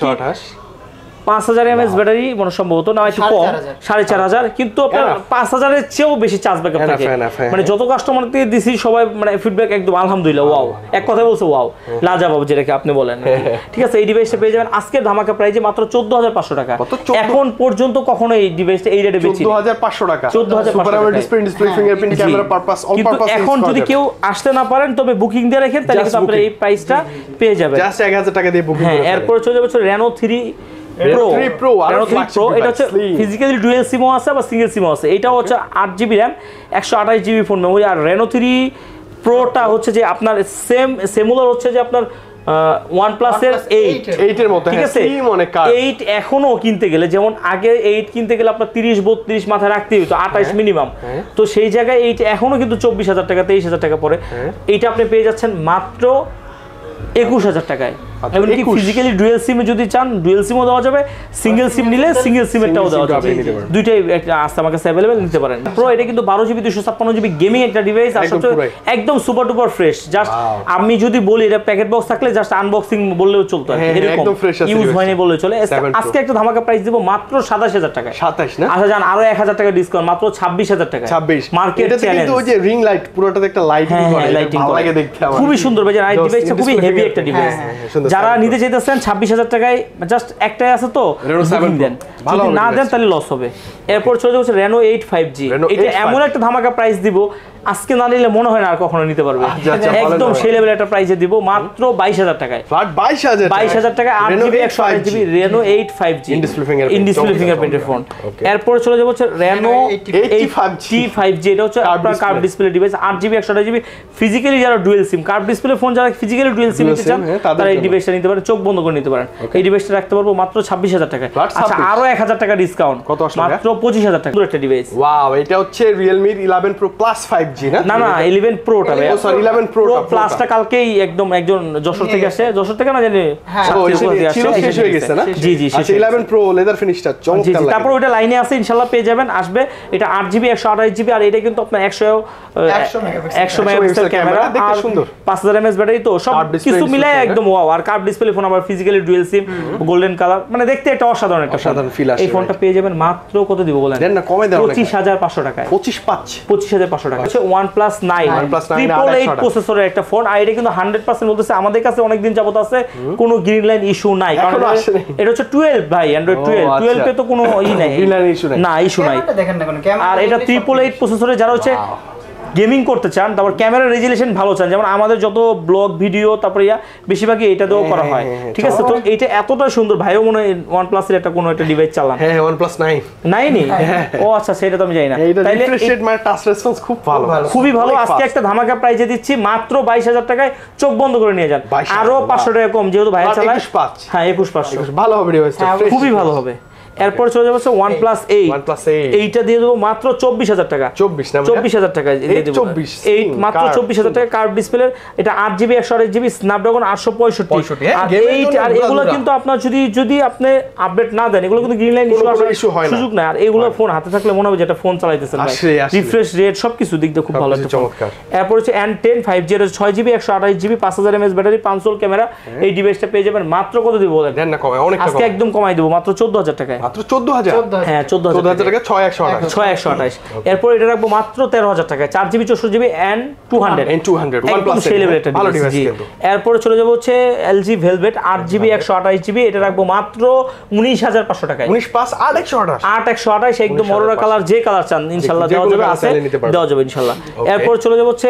S1: 5000 mAh ব্যাটারি মনে সম্ভবত না একটু কম 4500 কিন্তু আপনার 5000 এর চেয়েও বেশি চার্জ ব্যাকআপ থাকে মানে যত কাস্টমারকে দিছি সবাই মানে ফিডব্যাক একদম আলহামদুলিল্লাহ ওয়াও এক কথায় বলছে ওয়াও লাজবাব যেটাকে আপনি বলেন ঠিক আছে এই ডিভাইসটা পেয়ে যাবেন আজকের ধামাকা প্রাইসে মাত্র 14500 টাকা এখন পর্যন্ত কখনো এই ডিভাইসটা এই রেটে বেচি
S2: 14500 টাকা
S1: 14500
S2: display fingerprint camera purpose all purpose
S1: এখন যদি কেউ আসতে না পারেন তবে বুকিং দিয়ে রাখেন তাহলে কিন্তু আপনি এই প্রাইসটা পেয়ে যাবেন
S2: জাস্ট 1000 টাকা দিয়ে বুকিং
S1: হ্যাঁ এরপর চলে যাবে Reno 3 Pro এটা হচ্ছে ফিজিক্যালি ডুয়াল সিমও আছে বা সিঙ্গেল সিমও আছে এটা হচ্ছে 8GB RAM 128GB phone memory আর Reno 3 Proটা হচ্ছে যে আপনার সিমিলার হচ্ছে যে আপনার OnePlus এর
S2: 8 এর মতো
S1: ঠিক আছে 8 এখনো কিনতে গেলে যেমন আগে 8 কিনতে গেলে আপনার 30 32 মাথায় রাখতে হতো 28 মিনিমাম তো সেই জায়গায় 8 এখনো কিন্তু 24000 টাকা 23000 টাকা পড়ে এইটা আপনি পেয়ে যাচ্ছেন মাত্র 21000 টাকায় এমনকি ফিজিক্যালি ডুয়াল সিম যদি চান ডুয়াল সিমও দেওয়া যাবে সিঙ্গেল সিম নিলে সিঙ্গেল সিমেরটাও দেওয়া যাবে দুইটাই একটা আছে আমার কাছে अवेलेबल নিতে পারেন প্রো এটা কিন্তু 12GB 256GB গেমিং একটা ডিভাইস আসলে একদম সুপার ডুপার ফ্রেশ জাস্ট আমি যদি বলি এটা প্যাকেট বক্স থাকলে জাস্ট আনবক্সিং বললেও চলতো এরকম ইউজ হয়নি বললে চলে আজকে একটা ধামাকা প্রাইস দেব মাত্র 27000 টাকায়
S2: 27 না
S1: আচ্ছা জান আরো 1000 টাকা ডিসকাউন্ট মাত্র 26000 টাকা
S2: 26
S1: মার্কেট চ্যালেঞ্জ
S2: কিন্তু ওই যে রিং লাইট পুরোটাতে একটা লাইটিং করে ভালো লাগে দেখতে আমার
S1: খুবই সুন্দর ভাই এই ডিভাইসটা খুবই হেভি একটা ডিভাইস যারা নিতে চাইতেছেন 26000 টাকায় জাস্ট একটাই আছে তো দেন যদি না দেন তাহলে লস হবে এরপর চলে যাচ্ছে Reno 8 5G এটা এমন একটা ধামাকা প্রাইস দিব আজকে না নিলে মনে হয় না আর কখনো নিতে পারবে একদম সেই লেভেলের একটা প্রাইসে দিব মাত্র 22000 টাকায়
S2: ফ্ল্যাট 22000
S1: টাকা 8GB 128GB Reno 8 5G in display ফিঙ্গারপ্রিন্টের ফোন এরপর চলে যাব হচ্ছে Reno 8 5G এটা হচ্ছে আপনার curve display device 8GB 128GB physically যারা dual SIM curve display phone যারা ফিজিক্যালি ডুয়াল সিম নিতে চান তারা এই ডিভাইসটা নিতে পারেন চোখ বন্ধ করে নিতে পারেন এই ডিভাইসটা রাখতে পারবো মাত্র 26000 টাকায় আচ্ছা আরো 1000 টাকা ডিসকাউন্ট
S2: কত আসলে
S1: মাত্র 25000 টাকা একটা ডিভাইস
S2: ওয়াও এটা হচ্ছে Realme 11 Pro Plus 5G না
S1: না 11 Pro টা ভাই
S2: সরি 11 Pro
S1: Plus টা কালকেই একদম একজন যশোর থেকে আসে যশোর থেকে না জানি
S2: শেষ হয়ে গেছে না
S1: জি জি
S2: আচ্ছা 11 Pro লেদার ফিনিশটা চমৎকার লাগে
S1: তারপর ওটা লাইনে আছে ইনশাআল্লাহ পেয়ে যাবেন আসবে এটা 8GB 128GB আর এটা কিন্তু আপনার 100 মেগাপিক্সেল ক্যামেরা দেখতে সুন্দর 5000 mAh ব্যাটারি তো সব কিছু মিলাই একদম ওয়াও আর কার্ভ ডিসপ্লে ফোন আবার ফিজিক্যালি ডুয়াল সিম গোল্ডেন কালার মানে দেখতে একটা অসাধারণ একটা
S2: ফিল আসে
S1: এই ফোনটা পেয়ে যাবেন মাত্র কত দিব বলেন
S2: দেন না কমে দাও
S1: 25500 টাকায়
S2: 25500
S1: টাকা হচ্ছে OnePlus 9 888 প্রসেসরের একটা ফোন আর এটা কিন্তু 100% বলতেছে আমাদের কাছে অনেক দিন যাবত আছে কোনো গ্রিন লাইন ইস্যু নাই কারণ এটা হচ্ছে 12 ভাই Android 12 এ তো কোনো নাই
S2: গ্রিন লাইন ইস্যু নাই
S1: না ইস্যু নাই
S3: দেখেন না কোনো ক্যামেরা
S1: আর এটা 888 প্রসেসরে যারা হচ্ছে গেমিং করতে চান তারপর ক্যামেরা রেজুলেশন ভালো চান যেমন আমাদের যত ব্লগ ভিডিও তারপর বেশিরভাগই এটা দিয়েও করা হয় ঠিক আছে তো এটা এতটা সুন্দর ভাইও মনে হয় OnePlus এর একটা কোনো একটা ডিভাইস চালান
S2: হ্যাঁ OnePlus 9
S1: নি ও আচ্ছা সেটা তো আমি জানি না
S2: তাইলে রিফ্রেশ রেট মানে টাচ রেসপন্স খুব ভালো
S1: খুবই ভালো আজকে একটা ধামাকা প্রাইজে দিচ্ছি মাত্র 22000 টাকায় চোখ বন্ধ করে নিয়ে যান আরো 500 টাকা কম যেহেতু ভাই চালায় হ্যাঁ 21500
S2: ভালো হবে ডিভাইসটা
S1: খুবই ভালো হবে এরপর চলে যাচ্ছে OnePlus 8 এইটা দিয়ে দেব মাত্র 24000 টাকা 24000 টাকা দিয়ে দেব 8 মাত্র 24000 টাকা কার্ভ ডিসপ্লে এটা 8GB 128GB স্ন্যাপড্রাগন 865 আর 8 আর এগুলো কিন্তু আপনার যদি আপনি আপডেট না দেন এগুলো কিন্তু গ্রিন লাইন ইস্যু হয় না সুযোগ নাই আর এগুলো ফোন হাতে থাকলে মনে হবে যেটা ফোন চালাইতেছেন ভাই রিফ্রেশ রেট সবকিছু দিক দিয়ে খুব ভালো একটা চমৎকার এরপর হচ্ছে N10 5G এর 6GB 128GB 5000 mAh battery 500 camera এই ডিভাইসটা পেয়ে যাবেন মাত্র কত দিব বলেন
S2: দেন না কমে অনেক
S1: আজকে একদম কমাই দেব মাত্র 14000 টাকায়
S2: মাত্র 14000
S1: হ্যাঁ 14000
S2: টাকা 6128
S1: এরপর এটা রাখবো মাত্র 13000 টাকায় 4GB 64GB N200
S2: OnePlus
S1: ভালো ডিভাইস কিন্তু এরপর চলে যাব হচ্ছে LG Velvet 8GB 128GB এটা রাখবো মাত্র 19500 টাকায় 8128 একদম অরোরা কালার যে কালার চান ইনশাআল্লাহ দেওয়া যাবে আছে দেওয়া যাবে ইনশাআল্লাহ এরপর চলে যাব হচ্ছে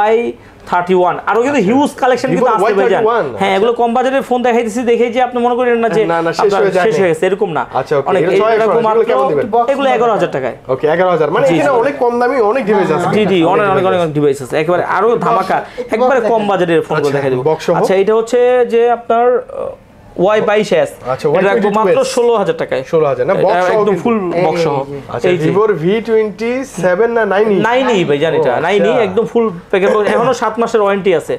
S1: Y31 আরো কিন্তু হিউজ কালেকশন কিন্তু আসছে ভাই জান হ্যাঁ এগুলো কম বাজেটের ফোন দেখাইতেছি দেখেই যে আপনি মনে করেন না যে শেষ হয়ে গেছে এরকম না অনেক এরকম এগুলো 11000 টাকায়
S2: ওকে 11000 মানে এখানে অনেক কম দামি অনেক ডিভাইস আছে
S1: জি অনেক ডিভাইস আছে একেবারে আরো ধামাকা একবারে কম বাজেটের ফোনগুলো দেখাই দেব আচ্ছা এটা হচ্ছে যে আপনার Y22s এটা রাখবো মাত্র 16000 টাকায়
S2: 16000 না বক্স
S1: একদম ফুল বক্স সহ
S2: আচ্ছা Vivo V27 না 9
S1: ভাই জানি এটা 9 একদম ফুল প্যাকেজ এখনো 7 মাসের ওয়ারেন্টি আছে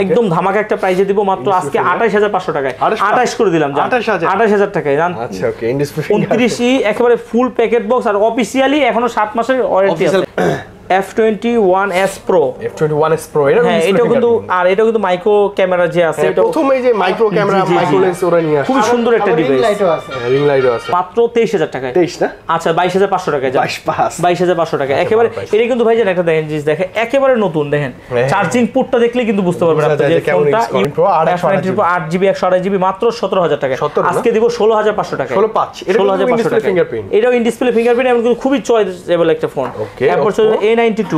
S1: একদম ধামাকা একটা প্রাইসে দিব মাত্র আজকে 28500 টাকায় 28 করে দিলাম জান 28000 টাকায় জান
S2: আচ্ছা ওকে ইন ডিসপ্লে
S1: 29 একেবারে ফুল প্যাকেট বক্স আর অফিশিয়ালি এখনো 7 মাসের ওয়ারেন্টি আছে F21s Pro
S2: F21s Pro এটা
S1: হ্যাঁ এটা কিন্তু আর এটা কিন্তু মাইক্রো ক্যামেরা যে আছে এটা
S2: প্রথমে যে মাইক্রো ক্যামেরা মাইক্রো লেন্স ওরা নিয়ে আসে
S1: খুব সুন্দর একটা ডিভাইস
S2: রিং লাইটও আছে
S1: মাত্র 23000 টাকায়
S2: 23 না
S1: আচ্ছা 22500 টাকায় যান 22500 টাকা একেবারে এটা কিন্তু ভাই জান একটা দেখেন জিনিস দেখে একেবারে নতুন দেখেন চার্জিং পোর্টটা দেখলে কিন্তু বুঝতে পারবেন আপনি যে ফোনটা F90 8GB 128GB মাত্র 17000 টাকা আজকে দিব 16500 টাকা 16500 টাকা এটাও ইন ডিসপ্লে ফিঙ্গারপ্রিন্ট এবং কিন্তু খুবই চয়েসেবল একটা ফোন এরপর চলে A92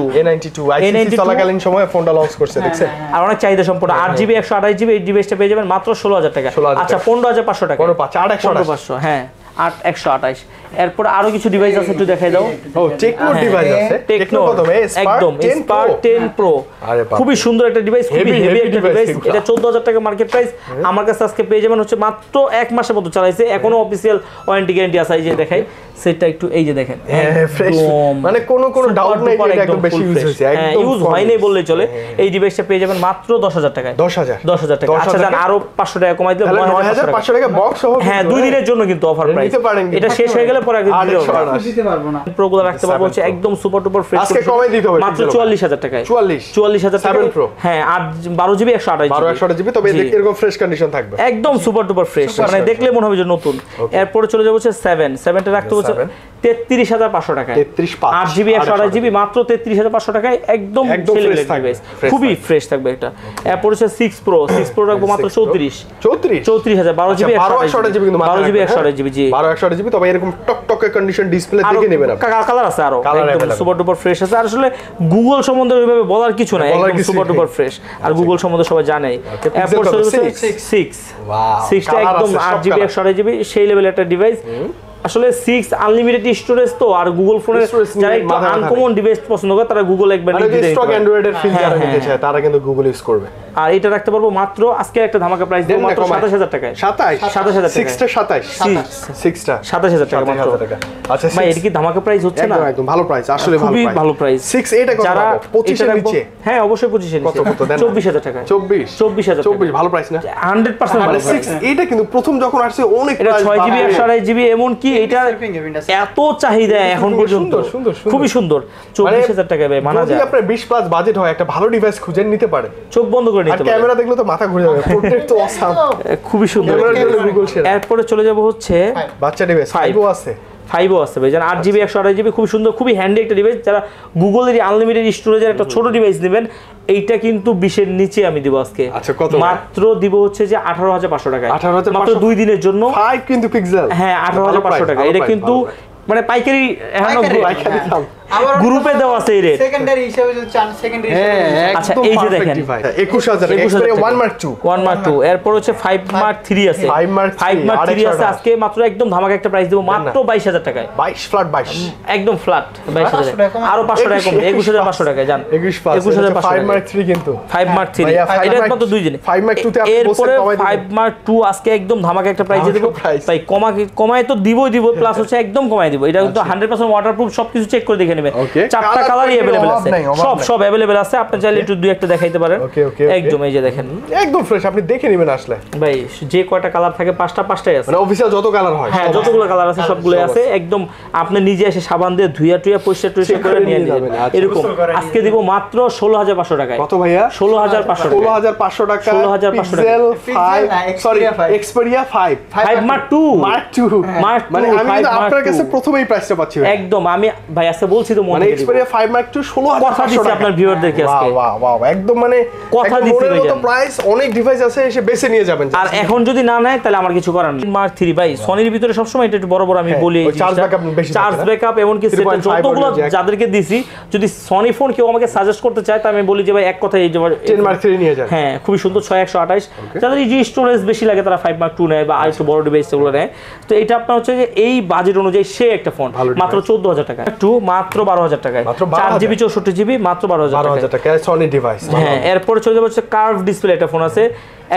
S2: আইসিসি চলাকালীন সময়ে ফোনটা লঞ্চ করছে দেখছেন
S1: আর অনেক চাহিদা সম্পূর্ণ 8GB 128GB এই ডিভাইসটা পেয়ে যাবেন মাত্র 16000 টাকা আচ্ছা 15500 টাকা 15500 হ্যাঁ 8128 এরপর আরো কিছু ডিভাইস আছে একটু দেখাই দাও
S2: ও টেকনো ডিভাইস আছে
S1: টেকনো একদম স্পার্ক 10 প্রো খুবই সুন্দর একটা ডিভাইস খুবই হেভি একটা ডিভাইস এটা 14000 টাকা মার্কেট প্রাইস আমার কাছে আজকে পেয়ে যাবেন হচ্ছে মাত্র 1 মাসের মতো চালাইছে এখনো অফিশিয়াল ওয়ারেন্টি গ্যারান্টি আছে এই যে দেখাই সেটটা একটু এই যে দেখেন
S2: মানে কোনো ডাউট নাই এটা একদম বেশি ইউজ হইছে একদম
S1: ইউজ হয় নাই বললেই চলে এই ডিভাইসটা পেয়ে যাবেন মাত্র 10000 টাকায় 10000 টাকা আচ্ছা জান আরো 500 টাকা কমাই দিলে
S2: 9500 টাকা বক্স সহ
S1: হ্যাঁ 2 দিনের জন্য কিন্তু অফার প্রাইস এটা শেষ হয়ে গেলে পরে একদম
S3: দিতে পারবো না
S1: প্রোগুলো রাখতে পারবো হচ্ছে একদম সুপার টুপার ফ্রেশ
S2: আজকে কমাই দিতে হবে
S1: মাত্র 44000 টাকায়
S2: 44000
S1: টাকা
S2: 7 প্রো
S1: হ্যাঁ 12GB 128GB
S2: তবে এরকম ফ্রেশ কন্ডিশন থাকবে
S1: একদম সুপার টুপার ফ্রেশ মানে দেখলে মনে হবে যে নতুন এরপর চলে যাব হচ্ছে 7টা রাখতে হচ্ছে 33500 টাকা 8GB 128GB মাত্র 33500 টাকায় একদম খুবই ফ্রেশ থাকবে এটা এরপর হচ্ছে 6 প্রো রাখবো মাত্র 34000 12GB 128GB জি
S2: 128GB তবে এরকম টকটকে কন্ডিশন ডিসপ্লে দেখে নেবেন আপনি
S1: কালার আছে আরো একদম সুপার ডুপার ফ্রেশ আছে আর আসলে গুগল সম্বন্ধে ওইভাবে বলার কিছু নাই একদম সুপার ডুপার ফ্রেশ আর গুগল সম্বন্ধে সবাই জানে এরপর 6টা একদম 8GB 128GB সেই লেভেলের একটা ডিভাইস আসলে 6 আনলিমিটেড স্টোরেজ তো আর গুগল ফোনের যারা একটু আনকমন ডিভাইস পছন্দ করে তারা গুগল একবার নিয়ে দিতে
S2: স্টক অ্যান্ড্রয়েডের ফিল যারা নিতে চায় তারা কিন্তু গুগল ইউজ করবে
S1: আর এটা রাখতে পারবো মাত্র আজকে একটা ধামাকা প্রাইস দেব মাত্র 27000 টাকায়
S2: 27000 টাকা 6টা
S1: 27000 টাকা মাত্র
S2: আচ্ছা
S1: ভাই এটা কি ধামাকা প্রাইস হচ্ছে না
S2: একদম ভালো প্রাইস আসলে
S1: ভালো প্রাইস
S2: 6 এটা কত যারা 25 এর নিচে
S1: হ্যাঁ অবশ্যই 25 এর নিচে
S2: কত দেন
S1: 24000 টাকা
S2: 24 ভালো প্রাইস না
S1: 100% ভালো
S2: 6 এটা কিন্তু প্রথম যখন আসছে অনেক
S1: এটা 6GB 128GB এমন কি এটা এত চাহিদা এখন পর্যন্ত খুবই সুন্দর 24000 টাকা ভাই মানা যায়
S2: যদি আপনার 20 প্লাস বাজেট হয় একটা ভালো ডিভাইস খুঁজে নিতে পারেন
S1: চোখ বন্ধ করে নিতে
S2: পারেন আর ক্যামেরা দেখলে তো মাথা ঘুরে যাবে পোর্ট্রেট তো অসাম
S1: খুবই সুন্দর
S2: গুগল শেয়ার
S1: এরপরে চলে যাব হচ্ছে
S2: বাচ্চা ডিভাইস 5ও আছে
S1: 5ও আছে ভাই জান 8GB 128GB খুব সুন্দর খুবই হ্যান্ডি একটা ডিভাইস যারা গুগলের আনলিমিটেড স্টোরেজের একটা ছোট ডিভাইস নেবেন এইটা কিন্তু 20 এর নিচে আমি দিব আজকে
S2: আচ্ছা কত
S1: মাত্র দিব হচ্ছে যে 18500 টাকা
S2: 18500
S1: মাত্র 2 দিনের জন্য
S2: 5 কিন্তু পিক্সেল
S1: হ্যাঁ 18500 টাকা এটা কিন্তু মানে পাইকারি গ্রুপে দেওয়া আছে এই রেট
S3: সেকেন্ডারি হিসেবে যদি চান সেকেন্ডারি
S1: আচ্ছা এই যে দেখেন
S2: 21000 এক্সপেরিয়া 1 মার্ক 2
S1: এরপর হচ্ছে 5 মার্ক 3 আছে 5 মার্ক 3 আছে আজকে মাত্র একদম ধামাকা একটা প্রাইস দেব মাত্র 22000 টাকায়
S2: 22 ফ্ল্যাট 22
S1: একদম ফ্ল্যাট 22000 আরো 500 টাকা কম 21500 টাকায় জান
S2: 21500 5 মার্ক 3 কিন্তু
S1: 5 মার্ক 3 এটা মাত্র 2 দিনে
S2: 5 মার্ক 2 তে আপনি
S1: এরপরে 5 মার্ক 2 আজকে একদম ধামাকা একটা প্রাইস দেব ভাই কমায় তো দিব প্লাস হচ্ছে একদম কমায় দিব এটা কিন্তু 100% ওয়াটারপ্রুফ সবকিছু চেক করে দেখে নেবেন চারটা কালারই अवेलेबल আছে সব अवेलेबल আছে আপনি চাইলে একটু দুই একটা দেখাইতে পারেন একদম এই যে দেখেন
S2: একদম ফ্রেশ আপনি দেখে নেবেন আসলে
S1: ভাই যে কয়টা কালার থাকে পাঁচটাই আছে
S2: মানে অফিসিয়াল যত কালার হয়
S1: হ্যাঁ যতগুলো কালার আছে সবগুলো আছে একদম আপনি নিজে এসে সাবান দিয়ে ধুইয়া পরিষ্কার করে নিয়ে নেবেন এরকম আজকে দিব মাত্র 16500 টাকায়
S2: কত ভাইয়া
S1: 16500
S2: টাকা
S1: 16500 টাকা
S2: পিক্সেল 5 সরি এক্সপেরিয়া 5
S1: মার্ক 2
S2: মানে আমি আপনার কাছে প্রথমেই প্রাইসটা পাচ্ছি
S1: একদম আমি ভাই আজকে বলছি তো
S2: মানে এক্সপেরিয়া 5 মার্ক 2 16500 টাকা
S1: আপনার ভিউয়ারদেরকে আজকে
S2: ওয়াও একদম মানে
S1: কথা দিছি ভাই
S2: তো প্রাইস অনেক ডিভাইস আছে এসে বেছে নিয়ে যাবেন
S1: আর এখন যদি না নেয় তাহলে আমার কিছু করার নেই মার্ক 3 ভাই সনির ভিতরে সব সময় এটা একটু বড় আমি বলি চার্জ ব্যাকআপ এমন কি সেটা যতগুলো যাদেরকে দিছি যদি সনি ফোন কেউ আমাকে সাজেস্ট করতে চায় তাহলে আমি বলি যে ভাই এক কথাই এই যে
S2: 10 মার্ক 3 নিয়ে যান
S1: হ্যাঁ খুবই সুন্দর 6128 যাদের এই যে স্টোরেজ বেশি লাগে তারা 5 মার্ক 2 নেয় বা আরেকটু বড় ডিভাইস গুলো নেয় তো এটা আপনার হচ্ছে যে এই বাজেট অনুযায়ী সে একটা ফোন মাত্র 14000 টাকা একটু মাত্র 12000 টাকায় 4GB 64GB মাত্র 12000
S2: টাকা সনি ডিভাইস
S1: হ্যাঁ এরপর চলে যাবে হচ্ছে কার্ভ ডিসপ্লে একটা ফোন আছে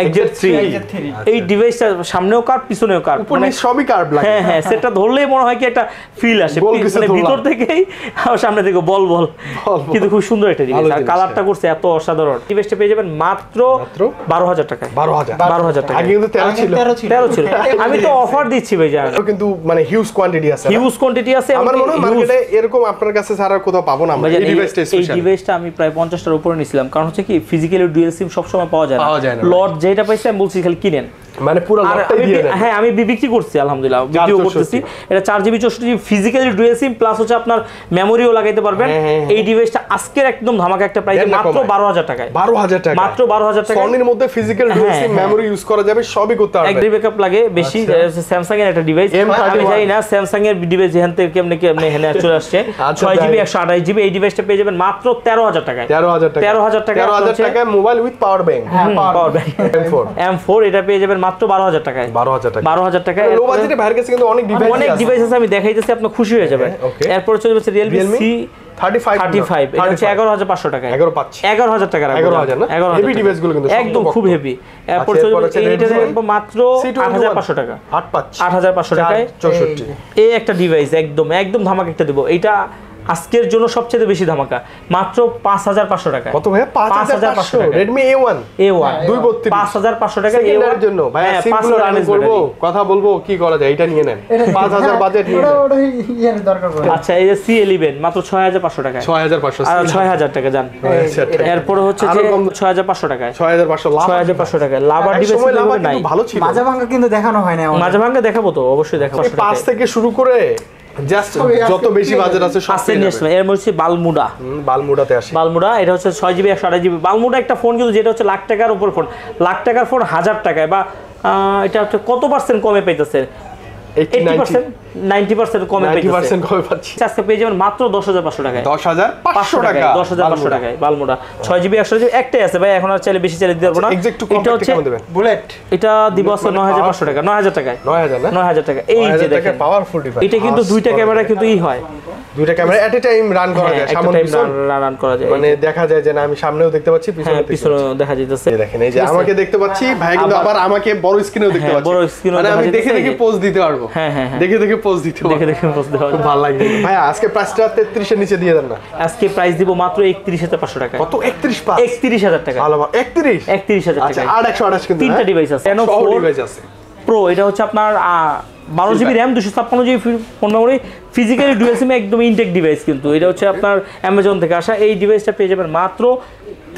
S1: XZ3
S3: XZ3
S1: এই ডিভাইসটা সামনেও কার্ভ পিছনেও কার্ভ
S2: উপর নিচ সবই কার্ভ লাগে
S1: হ্যাঁ হ্যাঁ সেটা ধরলেই মনে হয় কি একটা ফিল আসে
S2: গোল কিছু
S1: মানে
S2: ধরলাম।
S1: ভিতর থেকেই আর সামনে থেকে বল বল কিন্তু খুব সুন্দর একটা ডিভাইস আর
S2: জিনিস,
S1: কালারটা করছে এত অসাধারণ ডিভাইসটা পেয়ে যাবেন মাত্র 12,000 টাকায়
S2: 12,000
S1: টাকা
S2: আগে কিন্তু 13 ছিল
S1: 13 ছিল আমি তো অফার দিচ্ছি ভাই জান
S2: এটাও কিন্তু মানে হিউজ কোয়ান্টিটি আছে না?
S1: হিউজ কোয়ান্টিটি আছে
S2: আমার মনে হয় মার্কেটে এরকম আপনার কাছে ছাড়া কোথাও পাবো না আমরা এই ডিভাইসটা
S1: এই
S2: স্পেশাল
S1: ডিভাইসটা আমি প্রায় 50টার উপরে নিছিলাম কারণ হচ্ছে কি ফিজিক্যালি ডুয়াল সিম সবসময় পাওয়া যায় না লট যেটা পাইছে আমি বলছি খালি কিনেন
S2: মানে পুরো
S1: আর
S2: লটটাই
S1: আমি
S2: দিয়ে দেন
S1: হ্যাঁ আমি বিক্রি করছি আলহামদুলিল্লাহ ভিডিও করতেছি এটা 4GB 64GB ফিজিক্যালি ডুয়াল সিম প্লাস হচ্ছে আপনার মেমোরিও লাগাইতে পারবেন এই ডিভাইসটা আজকের একদম ধামাকা একটা প্রাইসে মাত্র 12,000 টাকায়
S2: 12,000 টাকা
S1: মাত্র 12,000 টাকা
S2: সনির মধ্যে physical dual SIM memory use করা যাবে সবই করতে পারবে
S1: এক ব্যাকআপ লাগে বেশি স্যামসাং এর একটা ডিভাইস আমি জানি না স্যামসাং এর ডিভাইস যেখান থেকে কেমনে কেমনে হেনে চলে আসছে 6GB 128GB এই ডিভাইসটা পেয়ে যাবেন মাত্র 13,000 টাকায়
S2: 13,000 টাকা 13,000 টাকায় mobile with power bank
S1: power bank M4 এটা পেয়ে যাবেন মাত্র 12,000 টাকায়
S2: 12,000
S1: টাকা
S2: লো বাজেটে ভাইয়ের কাছে কিন্তু অনেক
S1: ডিভাইস আছে আমি দেখাইতেছি আপনি খুশি হয়ে যাবেন এরপর চলে যাচ্ছে Realme C35 এটা হচ্ছে 11,500 টাকায় 11,000 টাকা
S2: 11,000 না হেভি ডিভাইস গুলো কিন্তু
S1: একদম খুব হেভি এরপর চলে যাচ্ছে এইটা দেখবো মাত্র 8,500 টাকা 8,500 টাকায়
S2: 64
S1: এই একটা ডিভাইস একদম ধামাকা একটা দেব এইটা আজকের জন্য সবচেয়ে বেশি ধামাকা মাত্র 5,500 টাকা
S2: কত ভাই 5,500 Redmi A1 232
S1: 5,500 টাকা
S2: A1 এর জন্য ভাই সিম্পল রান করব কথা বলবো কি করা যায় এটা নিয়ে নেন 5,000 বাজেট নিয়ে
S3: নেন দরকার পড়ে
S1: আচ্ছা এই যে C11 মাত্র 6,500 টাকা
S2: 6,500
S1: আর 6,000 টাকা জান এরপর হচ্ছে যে 6,500 টাকায় 6,500 টাকা লাভার ডিভাইস নাই
S2: ভালো ছিল
S3: মাজা ভাঙা কিন্তু দেখানো হয় না
S1: মাঝে ভাঙা দেখাবো তো অবশ্যই দেখাবো
S2: 5 থেকে শুরু করে জাস্ট যত বেশি বাজেট আছে সব
S1: আছে নিশ্চয় এর মধ্যে বালমুডা
S2: বালমুডাতে আসে
S1: বালমুডা এটা হচ্ছে 6GB 128GB বালমুডা একটা ফোন কিন্তু যেটা হচ্ছে লাখ টাকার উপর ফোন লাখ টাকার ফোন 1,000 টাকায় বা এটা হচ্ছে কত পার্সেন্ট কমে পাইতেছে 80% 90% কমে পাইতেছে
S2: 90% কমে পাচ্ছি
S1: আজকে পেয়ে যাবেন মাত্র 10,500 টাকায়
S2: 10,500 টাকা
S1: 10,500 টাকায় বালমুডা 6GB 128GB একটাই আছে ভাই এখন আর চাইলে বেশি চাইলে দিতে পারবো না
S2: এটা হচ্ছে
S3: বুলেট
S1: এটা দিব আছে 9,500 টাকা 9,000 টাকায়
S2: 9,000 না
S1: 9,000 টাকা এই যে দেখেন
S2: পাওয়ারফুল ডিভাইস
S1: এটা কিন্তু দুইটা ক্যামেরা কিন্তু হয়
S2: দুইটা ক্যামেরা এট এ টাইম রান করা যায় সামনে পিছন
S1: রান করা যায়
S2: মানে দেখা যায় যে না আমি সামনেও দেখতে পাচ্ছি
S1: পিছনে দেখা যাইতেছে
S2: এই দেখেন এই যে আমাকে দেখতে পাচ্ছি ভাই কিন্তু আবার আমাকে বড় স্ক্রিনেও দেখতে পাচ্ছি
S1: বড় স্ক্রিনও
S2: মানে আমি দেখে দেখে পোজ দিতে পারবো
S1: হ্যাঁ
S2: দেখে পোজ দিতে পারবো
S1: দেখে পোজ দিতে পারবো
S2: খুব ভালো লাগে ভাই আজকে প্রাইসটা 33 এর নিচে দিয়ে দেন না
S1: আজকে প্রাইস দিব মাত্র 31,500 টাকা
S2: কত 31,500
S1: টাকা
S2: ভালো 31,000
S1: টাকা
S2: আচ্ছা 8,128 কিন্তু
S1: তিনটা ডিভাইস আছে
S2: ডিভাইস আছে
S1: প্রো এটা হচ্ছে আপনার 12GB RAM 256GB phone memory physically dual sim একদম ইনটেক ডিভাইস কিন্তু এটা হচ্ছে আপনার অ্যামাজন থেকে আসা এই ডিভাইসটা পেয়ে যাবেন মাত্র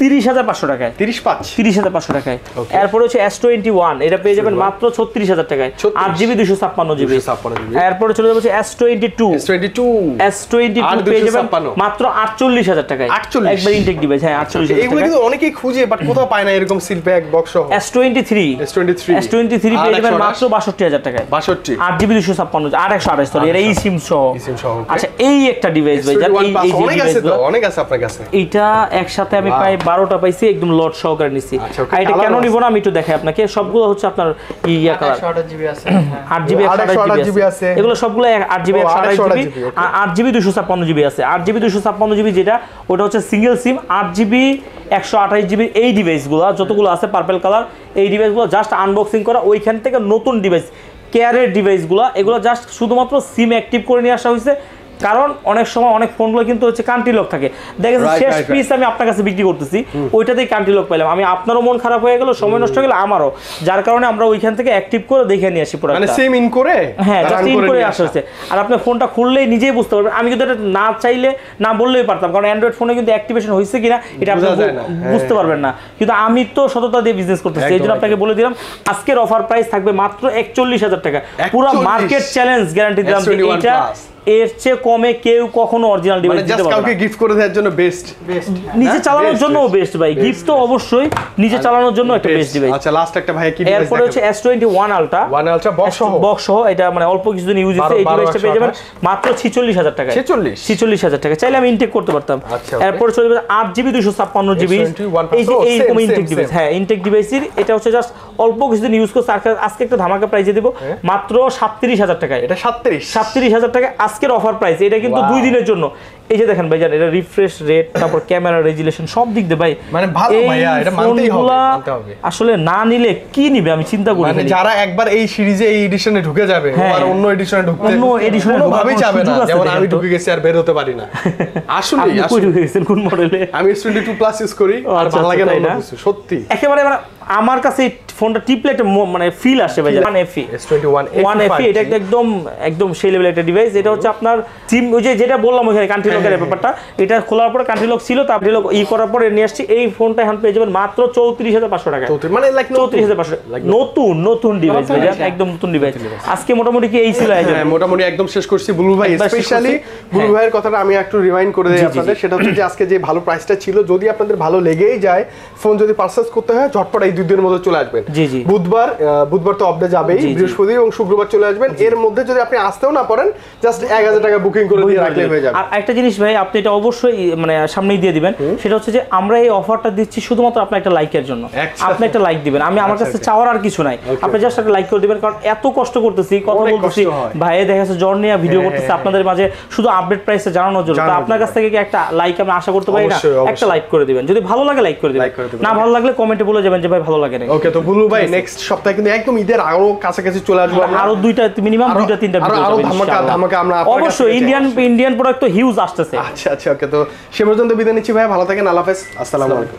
S1: 30,500 টাকায় 30,500 টাকায় এরপর হচ্ছে S21 এটা পেয়ে যাবেন মাত্র 36,000 টাকায় 8GB 256GB এরপর চলে যাচ্ছে S22 পেয়ে যাবেন মাত্র 48,000 টাকায় একবার ইনটেক ডিভাইস হ্যাঁ 48,000
S2: এগুলো কিন্তু অনেকেই খুঁজে বাট কোথাও পায় না এরকম সিল প্যাক বক্স সহ S23
S1: পেয়ে যাবেন মাত্র 62,000 টাকায় 8GB 256 828 সরি এটা এই সিম সহ আচ্ছা এই একটা ডিভাইস ভাই এই
S2: অনেক আছে আপনার কাছে
S1: এইটা একসাথে আমি প্রায় 12টা পাইছি একদম লট সহকারে নিছি আর এটা কেন নিব না আমি একটু দেখাই আপনাকে সবগুলো হচ্ছে আপনার ইয়া কালার
S3: 128GB আছে
S1: 8GB 128GB আছে এগুলো সবগুলো 8GB 128GB আর 8GB 256GB আছে 8GB 256GB যেটা ওটা হচ্ছে সিঙ্গেল সিম 8GB 128GB এই ডিভাইসগুলো যতগুলো আছে পার্পল কালার এই ডিভাইসগুলো জাস্ট আনবক্সিং করা ওইখান থেকে নতুন ডিভাইস কেয়ারের ডিভাইসগুলো এগুলো জাস্ট শুধুমাত্র সিম অ্যাক্টিভ করে নিয়ে আসা হয়েছে কারণ অনেক সময় অনেক ফোনগুলো কিন্তু হচ্ছে কান্ট্রি লক থাকে দেখেন শেষ পিস আমি আপনার কাছে বিক্রি করতেছি ওইটাতেই কান্ট্রি লক পাইলাম আমি আপনারও মন খারাপ হয়ে গেল সময় নষ্ট হয়ে গেল আমারও যার কারণে আমরা ওইখান থেকে অ্যাক্টিভ করে দেখে নিয়ে আসি প্রোডাক্টটা
S2: মানে সেম ইন করে
S1: হ্যাঁ জাস্ট ইন করে আসছে আর আপনি ফোনটা খুললেই নিজেই বুঝতে পারবেন আমি কিন্তু এটা না চাইলে না বললেই পারতাম কারণ অ্যান্ড্রয়েড ফোনে কিন্তু অ্যাক্টিভেশন হয়েছে কিনা এটা আপনি বুঝতে পারবেন না কিন্তু আমি তো সততা দিয়ে বিজনেস করতেছি এই জন্য আপনাকে বলে দিলাম আজকের অফার প্রাইস থাকবে মাত্র 41,000 টাকা পুরো মার্কেট চ্যালেঞ্জ গ্যারান্টি দিলাম যে এটা এর চেয়ে কমে কেউ কখনো অরিজিনাল ডিভাইস দিতে পারবে না
S2: কাউকে গিফট করে দেওয়ার জন্য বেস্ট
S1: নিজে চালানোর জন্য বেস্ট ভাই গিফট তো অবশ্যই নিজে চালানোর জন্য একটা বেস্ট ডিভাইস
S2: আচ্ছা লাস্ট একটা ভাই কি ডিভাইস
S1: এরপর হচ্ছে S21 Ultra বক্স সহ এটা মানে অল্প কিছুদিন ইউজ হইছে এই ডিভাইসটা পেয়ে যাবেন মাত্র 46,000 টাকা 46,000 টাকা চাইলে আমি ইনটেক করতে পারতাম এরপর চলে যাবে 8GB 256GB এই যে এই কোন ইনটেক ডিভাইস হ্যাঁ ইনটেক ডিভাইসের এটা হচ্ছে জাস্ট অল্প কিছুদিন ইউজ করতে আজকে একটা ধামাকা প্রাইসে দিব মাত্র 37,000 টাকায়
S2: এটা 37,000
S1: টাকা আজকের অফার প্রাইস, এটা কিন্তু 2 দিনের জন্য। এই যে দেখেন ভাইজান, এটা রিফ্রেশ রেট, তারপর ক্যামেরা রেজুলেশন সব দিক দিয়ে ভাই
S2: মানে ভালো ভাইয়া, এটা মানতেই হবে, মানতে হবে।
S1: আসলে না নিলে কি নিবে আমি চিন্তা করি।
S2: মানে যারা একবার এই সিরিজে এই এডিশনে ঢুকে যাবে, আর অন্য এডিশনে ঢুকতে
S1: অন্য এডিশনে
S2: ভাবেই যাবে না, যেমন আমি ঢুকে গেছি আর বের হতে পারি না। আসলে
S1: আপনি কই ঢুকে গেছেন কোন মডেলে?
S2: আমি S22 প্লাস ইউজ করি, আর ভালো লাগে না অন্য কিছু, সত্যি
S1: একেবারে মানে আমার কাছে ফোনটা টিপলে একটা মানে ফিল আসে ভাই। S21 এটা একদম একদম সেই লেভেলের একটা ডিভাইস। এটা হচ্ছে আপনার সিম, ওই যে যেটা বললাম ওখানে কান্ট্রি লকের ব্যাপারটা, এটা খোলার পরে কান্ট্রি লক ছিল, তারপরে লক করার পরে নিয়ে আসছি। এই ফোনটা এখন পেয়ে যাবেন মাত্র 34,500 টাকা,
S2: মানে লাইক
S1: 34,500 নতুন ডিভাইস ভাই, একদম নতুন ডিভাইস। আজকে মোটামুটি কি এই ছিল আয়োজন?
S2: মোটামুটি একদম শেষ করছি বুলু ভাই। স্পেশালি বুলু ভাইয়ের কথাটা আমি একটু রিমাইন্ড করে দেই আপনাদের, সেটা হচ্ছে যে আজকে যে ভালো প্রাইসটা ছিল, যদি আপনাদের ভালো লেগেই যায়, ফোন যদি পারচেজ করতে হয় ঝটপট এই 2 দিনের মধ্যে চলে আসবেন। বুধবার তো অফডে যাবেই, বৃহস্পতি এবং শুক্রবার চলে আসবেন। এর মধ্যে যদি আপনি আসতেও না পারেন, জাস্ট 1000 টাকা বুকিং করে দিয়ে রাখলে হয়ে যাবে।
S1: আর একটা জিনিস ভাই, আপনি এটা অবশ্যই মানে সামনেই দিয়ে দিবেন, সেটা হচ্ছে যে আমরা এই অফারটা দিচ্ছি শুধুমাত্র আপনার একটা লাইকের জন্য। আপনি একটা লাইক দিবেন, আমার কাছে চাওয়ার আর কিছু নাই, আপনি জাস্ট একটা লাইক করে দিবেন। কারণ এত কষ্ট করতেছি, কথা বলতেছি ভাই, দেখা যাচ্ছে জ্বর নিয়ে ভিডিও করতেছি আপনাদের মাঝে শুধু আপডেট প্রাইসে জানানোর জন্য। তো আপনার কাছ থেকে কি একটা লাইক আমি আশা করতে পারি না? একটা লাইক করে দিবেন, যদি ভালো লাগে লাইক করে দিবেন, না ভালো লাগলে কমেন্টে বলে যাবেন যে ভাই ভালো লাগে না।
S2: ওকে, তো বুলু ভাই নেক্সট সপ্তাহে কিন্তু একদম ঈদের আরো কাছাকাছি চলে আসবো,
S1: আরো মিনিমাম 2-3টা ভিডিও
S2: আরো ধামাকা আমরা
S1: অবশ্যই ইন্ডিয়ান প্রোডাক্ট তো হিউজ আসতেছে।
S2: আচ্ছা ওকে, তো সে পর্যন্ত বিদায় নিচ্ছি ভাই, ভালো থাকেন, আল্লাহ হাফেজ, আসসালামু আলাইকুম।